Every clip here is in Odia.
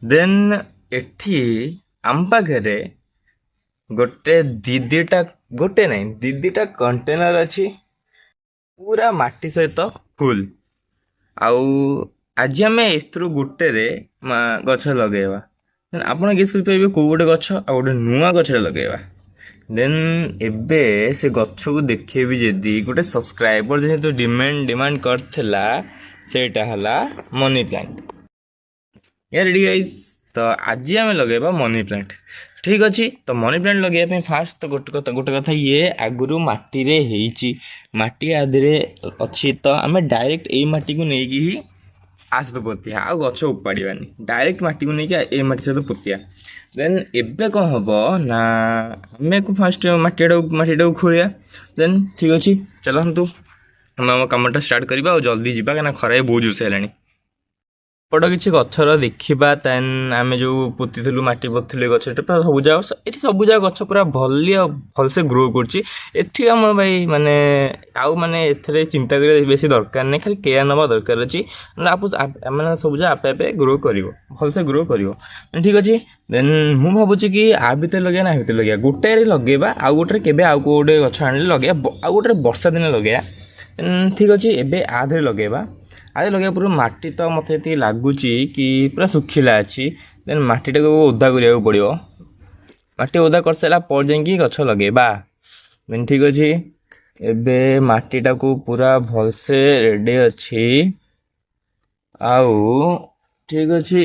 ଦେନ୍ ଏଠି ଆମ ପାଖରେ ଗୋଟେ ଦିଦିଟା ଗୋଟେ ନାହିଁ ଦିଦିଟା କଣ୍ଟେନର ଅଛି ପୁରା ମାଟି ସହିତ ଫୁଲ୍। ଆଉ ଆଜି ଆମେ ଏଥିରୁ ଗୋଟେରେ ଗଛ ଲଗେଇବା। ଦେନ୍ ଆପଣ ଗେସ୍ କରିପାରିବେ କୋଉ ଗୋଟେ ଗଛ ଆଉ ଗୋଟେ ନୂଆ ଗଛରେ ଲଗେଇବା। ଦେନ୍ ଏବେ ସେ ଗଛକୁ ଦେଖେଇବି ଯଦି ଗୋଟେ ସବସ୍କ୍ରାଇବର ଯେହେତୁ ଡିମାଣ୍ଡ କରିଥିଲା ସେଇଟା ହେଲା ମନି ପ୍ଲାଣ୍ଟ। ରେଡି ଗାଇସ୍, ତ ଆଜି ଆମେ ଲଗେଇବା ମନି ପ୍ଲାଣ୍ଟ। ଠିକ୍ ଅଛି, ତ ମନି ପ୍ଲାଣ୍ଟ ଲଗେଇବା ପାଇଁ ଫାଷ୍ଟ ତ ଗୋଟେ କଥା ଇଏ ଆଗରୁ ମାଟିରେ ହେଇଛି, ମାଟି ଆଦେହରେ ଅଛି, ତ ଆମେ ଡାଇରେକ୍ଟ ଏଇ ମାଟିକୁ ନେଇକି ହିଁ ଆସ୍ତ ପୋତିଆ ଆଉ ଗଛ ଉପାଡ଼ିବାନି, ଡାଇରେକ୍ଟ ମାଟିକୁ ନେଇକି ଏଇ ମାଟି ସହିତ ପୋତିଆ। ଦେନ୍ ଏବେ କ'ଣ ହେବ ନା ଆମେ ଫାଷ୍ଟ ମାଟିଟାକୁ ଖୋଳିବା। ଦେନ୍ ଠିକ୍ ଅଛି, ଚାଲନ୍ତୁ ଆମେ ଆମ କାମଟା ଷ୍ଟାର୍ଟ କରିବା ଆଉ ଜଲ୍ଦି ଯିବା, କାହିଁକିନା ଖରା ବହୁତ ଜୋରସେ ହେଲାଣି। ଏପଟ କିଛି ଗଛର ଦେଖିବା। ଦେନ୍ ଆମେ ଯେଉଁ ପୋତିଥିଲୁ ମାଟି ପୋତିଥିଲୁ ଏ ଗଛଟା ପୁରା ଏଠି ସବୁଯାକ ଗଛ ପୁରା ଭଲସେ ଗ୍ରୋ କରୁଛି। ଏଠି ଆମର ଭାଇ ମାନେ ଆଉ ମାନେ ଏଥିରେ ଚିନ୍ତା କରିବା ବେଶୀ ଦରକାର ନାହିଁ, ଖାଲି କେୟାର ନେବା ଦରକାର ଅଛି। ମାନେ ସବୁଯାକ ଆପେ ଆପେ ଗ୍ରୋ କରିବ, ଭଲସେ ଗ୍ରୋ କରିବ। ଠିକ୍ ଅଛି, ଦେନ୍ ମୁଁ ଭାବୁଛି କି ଆ ଭିତରେ ଲଗେଇବା ନା ଆ ଭିତରେ ଲଗେଇବା, ଗୋଟାଏରେ ଲଗେଇବା ଆଉ ଗୋଟେରେ କେବେ ଆଉ କେଉଁ ଗୋଟେ ଗଛ ଆଣିଲେ ଲଗେଇବା, ଆଉ ଗୋଟେରେ ବର୍ଷା ଦିନେ ଲଗେଇବା। ଠିକ୍ ଅଛି, ଏବେ ଆ ଦେହରେ ଲଗେଇବା। ଆରେ ଲଗେଇବା ପୂର୍ବରୁ ମାଟି ତ ମୋତେ ଏତିକି ଲାଗୁଛି କି ପୁରା ଶୁଖିଲା ଅଛି। ଦେନ୍ ମାଟିଟାକୁ ଓଦା କରିବାକୁ ପଡ଼ିବ। ମାଟି ଓଦା କରିସାରିଲା ପରେ ଯାଇକି ଗଛ ଲଗେଇବା। ଦେନ୍ ଠିକ୍ ଅଛି, ଏବେ ମାଟିଟାକୁ ପୁରା ଭଲସେ ରେଡ଼ି ଅଛି। ଆଉ ଠିକ୍ ଅଛି,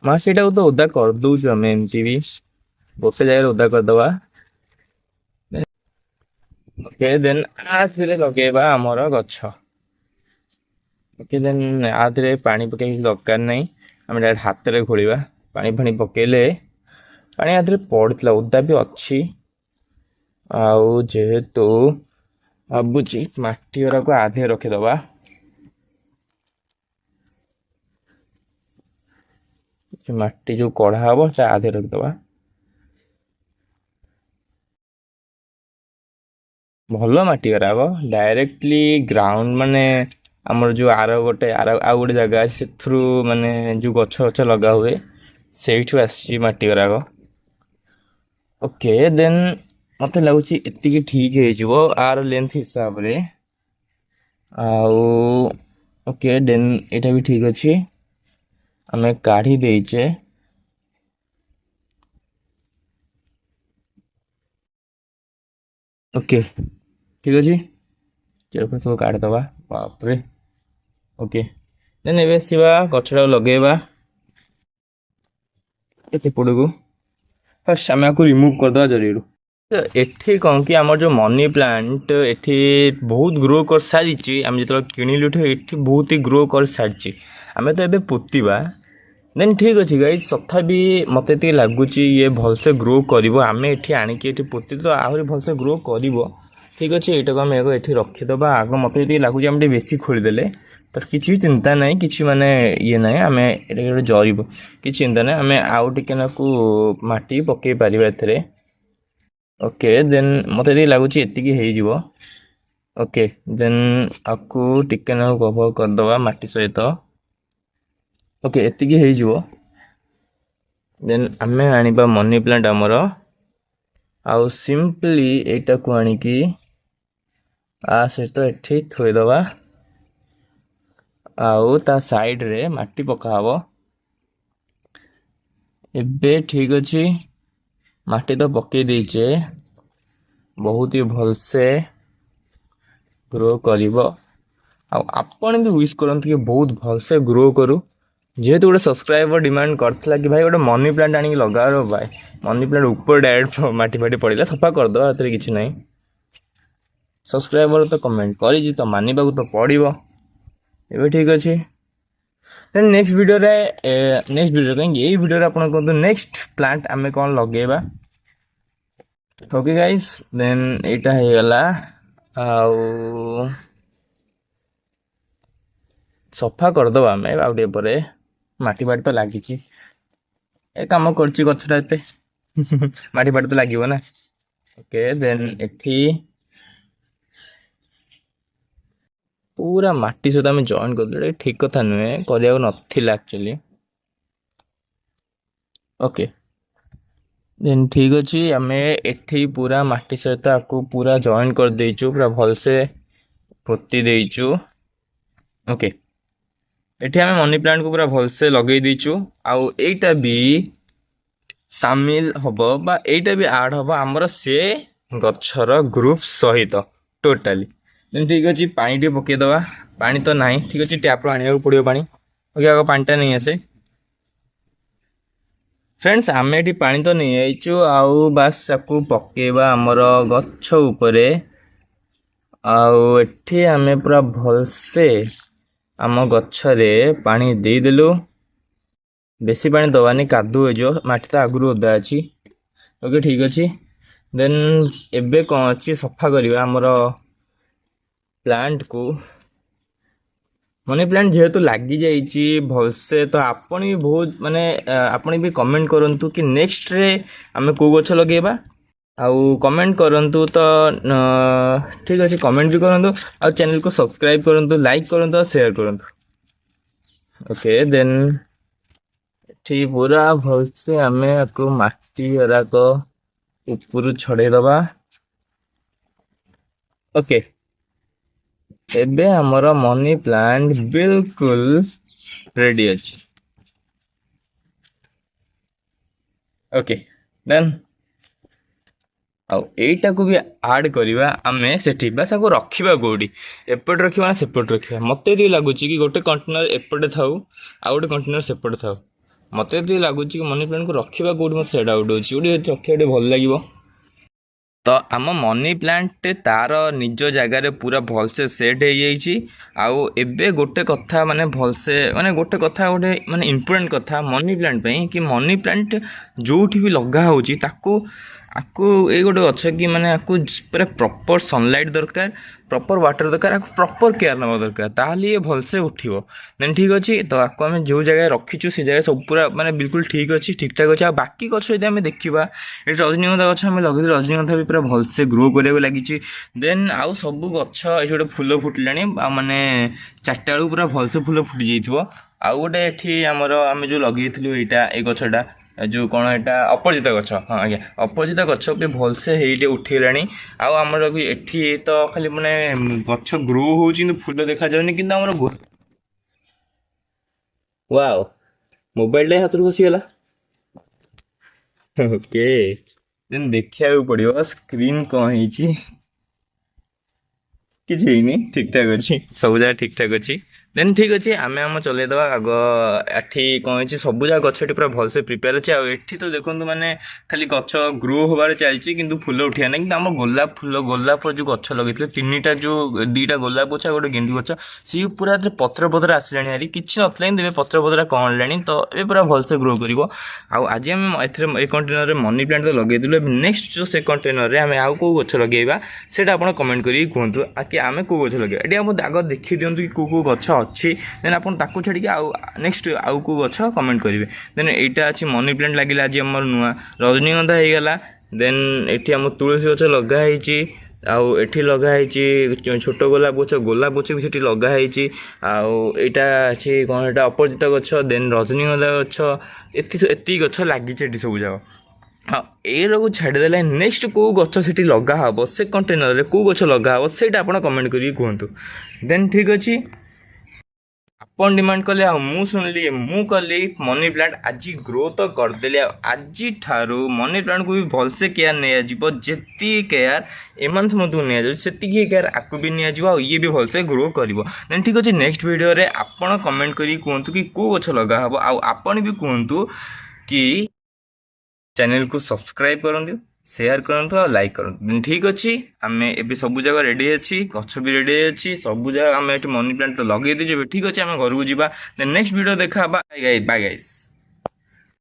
ମାଟିଟାକୁ ତ ଓଦା କରିଦେଉଛୁ ଆମେ, ଏମିତି ବି ଗୋଟେ ଜାଗାରେ ଓଦା କରିଦେବା। ଓକେ, ଦେନ୍ ଆଥିରେ ଲଗେଇବା ଆମର ଗଛ। ଓକେ, ଦେନ୍ ଆଥିରେ ପାଣି ପକେଇବା ଦରକାର ନାହିଁ, ଆମେ ଡାଇରେକ୍ଟ ହାତରେ ଖୋଳିବା। ପାଣି ପକେଇଲେ ପାଣି ଆଥିରେ ପଡ଼ିଥିଲା, ଓଦା ବି ଅଛି। ଆଉ ଯେହେତୁ ଭାବୁଛି ମାଟି ଗୁଡ଼ାକୁ ଆଧିରେ ରଖିଦେବା। ମାଟି ଯେଉଁ କଢ଼ା ହେବ ସେଟା ଆଧିରେ ରଖିଦେବା। ଭଲ ମାଟି କରାହବ, ଡାଇରେକ୍ଟଲି ଗ୍ରାଉଣ୍ଡ ମାନେ ଆମର ଯେଉଁ ଆଉ ଗୋଟେ ଜାଗା ଅଛି ସେଥିରୁ ମାନେ ଯେଉଁ ଗଛ ଲଗା ହୁଏ ସେଇଠୁ ଆସିଛି ମାଟି କରାହବ। ଓକେ, ଦେନ୍ ମୋତେ ଲାଗୁଛି ଏତିକି ଠିକ୍ ହେଇଯିବ ଆର ଲେନ୍ଥ ହିସାବରେ। ଆଉ ଓକେ, ଦେନ୍ ଏଇଟା ବି ଠିକ୍ ଅଛି, ଆମେ କାଢ଼ି ଦେଇଛେ। ଓକେ, ଠିକ୍ ଅଛି, ସବୁ କାଢ଼ିଦେବା। ବାପରେ, ଓକେ, ଦେନ୍ ଏବେ ଆସିବା ଗଛଟାକୁ ଲଗେଇବା। ଏପଟକୁ ଫାର୍ଷ୍ଟ ଆମେ ଆକୁ ରିମୁଭ୍ କରିଦେବା ଜରିରୁ। ତ ଏଠି କ'ଣ କି ଆମର ଯେଉଁ ମନି ପ୍ଲାଣ୍ଟ ଏଠି ବହୁତ ଗ୍ରୋ କରିସାରିଛି। ଆମେ ଯେତେବେଳେ କିଣିଲୁ ଏଠି ବହୁତ ହି ଗ୍ରୋ କରିସାରିଛି। ଆମେ ତ ଏବେ ପୋତିବା। ଦେନ୍ ଠିକ୍ ଅଛି ଗାଇଜ୍, ତଥାପି ମୋତେ ଏତିକି ଲାଗୁଛି ଇଏ ଭଲସେ ଗ୍ରୋ କରିବ। ଆମେ ଏଠି ଆଣିକି ଏଠି ପୋତି ତ ଆହୁରି ଭଲସେ ଗ୍ରୋ କରିବ। ଠିକ୍ ଅଛି, ଏଇଟାକୁ ଆମେ ଏଠି ରଖିଦେବା। ଆଗ ମୋତେ ଯେତିକି ଲାଗୁଛି ଆମେ ଟିକେ ବେଶୀ ଖୋଳିଦେଲେ ତ କିଛି ଚିନ୍ତା ନାହିଁ, କିଛି ମାନେ ଇଏ ନାହିଁ, ଆମେ ଏଇଟା ଗୋଟେ ଜରିବ, କିଛି ଚିନ୍ତା ନାହିଁ। ଆମେ ଆଉ ଟିକେ ନାକୁ ମାଟି ପକାଇ ପାରିବା ଏଥିରେ। ଓକେ, ଦେନ୍ ମୋତେ ଏତିକି ଲାଗୁଛି ଏତିକି ହେଇଯିବ। ଓକେ, ଦେନ୍ ଆକୁ ଟିକେ ନାକୁ କଭର୍ କରିଦେବା ମାଟି ସହିତ। ଓକେ, ଏତିକି ହେଇଯିବ। ଦେନ୍ ଆମେ ଆଣିବା ମନି ପ୍ଲାଣ୍ଟ ଆମର, ଆଉ ସିମ୍ପଲି ଏଇଟାକୁ ଆଣିକି ଆ ସହିତ ଏଠି ଥୋଇଦେବା। ଆଉ ତା ସାଇଡ଼ରେ ମାଟି ପକା ହେବ। ଏବେ ଠିକ୍ ଅଛି, ମାଟି ତ ପକେଇ ଦେଇଛେ, ବହୁତ ହି ଭଲସେ ଗ୍ରୋ କରିବ। ଆଉ ଆପଣ ବି ୱିଶ୍ କରନ୍ତୁ କି ବହୁତ ଭଲସେ ଗ୍ରୋ କରୁ। ଯେହେତୁ ଗୋଟେ ସବସ୍କ୍ରାଇବର ଡିମାଣ୍ଡ କରିଥିଲା କି ଭାଇ ଗୋଟେ ମନି ପ୍ଲାଣ୍ଟ ଆଣିକି ଲଗାଅ ଭାଇ, ମନି ପ୍ଲାଣ୍ଟ ଉପରେ ଡାଇରେକ୍ଟ ମାଟି ପଡ଼ିଲା ସଫା କରିଦେବା, ସେଥିରେ କିଛି ନାହିଁ। ସବସ୍କ୍ରାଇବର ତ କମେଣ୍ଟ କରିଛି ତ ମାନିବାକୁ ତ ପଡ଼ିବ। ଏବେ ଠିକ୍ ଅଛି, ଦେନ୍ ନେକ୍ସଟ ଭିଡ଼ିଓରେ କାହିଁକି ଏଇ ଭିଡ଼ିଓରେ ଆପଣ କୁହନ୍ତୁ ନେକ୍ସଟ ପ୍ଲାଣ୍ଟ ଆମେ କ'ଣ ଲଗେଇବା। ଓକେ ଗାଇସ୍, ଦେନ୍ ଏଇଟା ହେଇଗଲା। ଆଉ ସଫା କରିଦେବା ଆମେ ଆଉ ଟିକେ ପରେ, ମାଟି ତ ଲାଗିଛି, ଏ କାମ କରୁଛି ଗଛଟା ଏତେ ମାଟି ତ ଲାଗିବ ନା। ଓକେ, ଦେନ୍ ଏଠି पूरा माटी सहित आम जॉइन कर ठीक कथा नुहे करने नाला एक्चुअली ओके देन ठीक अच्छे आम एठी पूरा माटी सहित आपको पूरा जॉइन कर देचु पूरा भलसे पोती देचु ओके एठी आम मनी प्लांट को पूरा भलसे लगे देचु आउ एटा भी सामिल हम बा एटा भी आड हम आमर से गच्छर ग्रुप सहित टोटाली देन ठीक अच्छे पानी टे पकईदे पानी तो ना ठीक अच्छे टैप आने पड़ो पानी ओके आगे पानीटा नहीं आसे फ्रेंड्स आम ये पानी तो नहीं आईचु आउ बास आपको पकेबा आमर गच्छ उपरे आउ एठी आमे पूरा भलसे आम गच्छरे पानी देदेलु बेसी पानी दबानी कादू हो माटी तो आगुरी ओदा अच्छी ओके ठीक अच्छे देन एबे कौन अच्छी सफा करवा आमर प्लांट को मनी प्लांट जेहेतु लगी जाइए भलसे तो आपण भी बहुत माने आपण भी कमेंट करंतु कि नेक्स्ट रे आमे को गछ लगेबा आउ कमेंट करंतु तो ठीक अच्छे कमेंट भी करंतु आ चैनल को सब्सक्राइब करंतु लाइक करंतु शेयर करंतु ओके देन ठीक पूरा भलसे आमे आपको माटी हराक ऊपर छड़े दबा ओके एबे हमर मनी प्लांट बिल्कुल रेडी अछि ओके देन आउ एटा को भी ऐड करवा आमे सेठी बस आको रखिबा गोडी एपट रखिबा सेपट रखिबा मते दी लागुची कि गोटे कंटेनर एपटे थाउ आ गोटे कंटेनर सेपटे थाउ मते दी लागुची कि मनी प्लांट को रखिबा गोडी मते सेडा आउट होची ओडी रखिबा भल लागिवो तो आम मनी प्लांट तार निज जगार पूरा भलसे सेट हो जाइए आउ एबे गोटे कथा माने भलसे माने गोटे कथा गोटे माने इम्पोर्टेंट कथा मनी प्लांट पे कि मनी प्लांट जो भी लगा होची ताको आपको ये गोटे गछ कि माने आपको पूरा प्रॉपर सनलाइट दरकार प्रॉपर वाटर दरकार आपको प्रॉपर केयर नवा दरकार ताहले ये भलसे उठिबो देन ठीक अछि तो आपको हम जो जगह रखीचु से जगह सब पूरा माने बिल्कुल ठीक अछि ठीक ठाक अछि आ बाकी गछ यदि हम देखिबा ए रजनीगंधा गछ हम लगे रजनीगंधा भी पूरा भलसे ग्रो करे लागिछि देन आउ सब गछ ए गोटे फूल फुटलानी माने चारटा बेलू पूरा भलसे फूल फुटी जाइथिबो आउ गोटे एठी हमर हम जो लगेइथिलु एटा ए गछटा जो कौन एटा अपराजिता गछ हाँ आज्ञा अपराजिता गछ भी भलसे हेटे उठेलानी आउ आमर भी एठी तो खाली माने गछ ग्रो होउची किंतु फूल देखा जाउनी किंतु आमर वाओ मोबाइल डे हाथ बसी गला ओके देन देखिया पड़ियो स्क्रीन कौन ହେଇଛି किसी नहीं ठीक ठाक अच्छी सब जगह ठीक ठाक अच्छी देन ठीक अच्छे आम आम चलईदे आग एठी कौन है सब जगह गच्छी पूरा भलसे प्रिपेयर अच्छे आठी तो देखो मैंने खाली गछ ग्रो होबार चलती कि फूल उठा ना कि आम गोलाप फूल गोलाप जो गछ लगे तीन जो दीटा गोलाप गछ गोटे गेंडू गछ सी पूरा पत्र पत्र आसला हारी किसी ना देवे पत्र पत्र कौन लानी तो ये पूरा भलसे ग्रो कर आज आम ए कंटेनर मनी प्लांट तो लगे नेक्स्ट जो से कंटेनर आम आउ कौ गछ लगेगा से आप कमेंट करिए कहतु कि आम कौ गछ लगे ये आम आग देखी दिंतु कि कौ गछ अच्छी देन आप छाड़ी आउ नेक्स्ट आउ कौ गछ कमेंट करेंगे देन यहाँ अच्छी मनी प्लांट लगे आज आम नुआ रजनीगंधा होगला देन ये आम तुलसी गछ लगाई आउ एठी लगाई छोट गोलाप गछ भी सेठी लगाई आउ यहाँ अच्छी कौन एटा अपराजिता गछ देन रजनीगंधा गछ एति गछ लगी सब जगह हाँ ये छाड़देला नेक्स्ट कौ गछ से लगा हम से कंटेनर कौ गछ लगा हम से कमेंट करिए कहतु देन ठीक अच्छे आपन डिमांड कले मु सुनली मु कली मनी प्लांट आज ग्रो तो करदेली आज ठारू मनी प्लांट को भी भलसे केयर नहीं जेती केयर एमान समझ नहीं केयर आपको भी नहीं ये भी भलसे ग्रो कर देन ठीक अच्छे नेक्स्ट वीडियो रे आपन कमेंट करी कहतु कि कौ गछ लगा हम आपन भी कहतु कि चैनल को सब्सक्राइब करंतु शेयर करंतु और लाइक करंतु ठीक अच्छे आम ए सब जगह रेडी अच्छी गछ भी रेडी अच्छी सब जगह आम मनी प्लांट तो लगे दीजिए ठीक अच्छे आम घर को जावा नेक्स्ट वीडियो देखा बाय गाइस।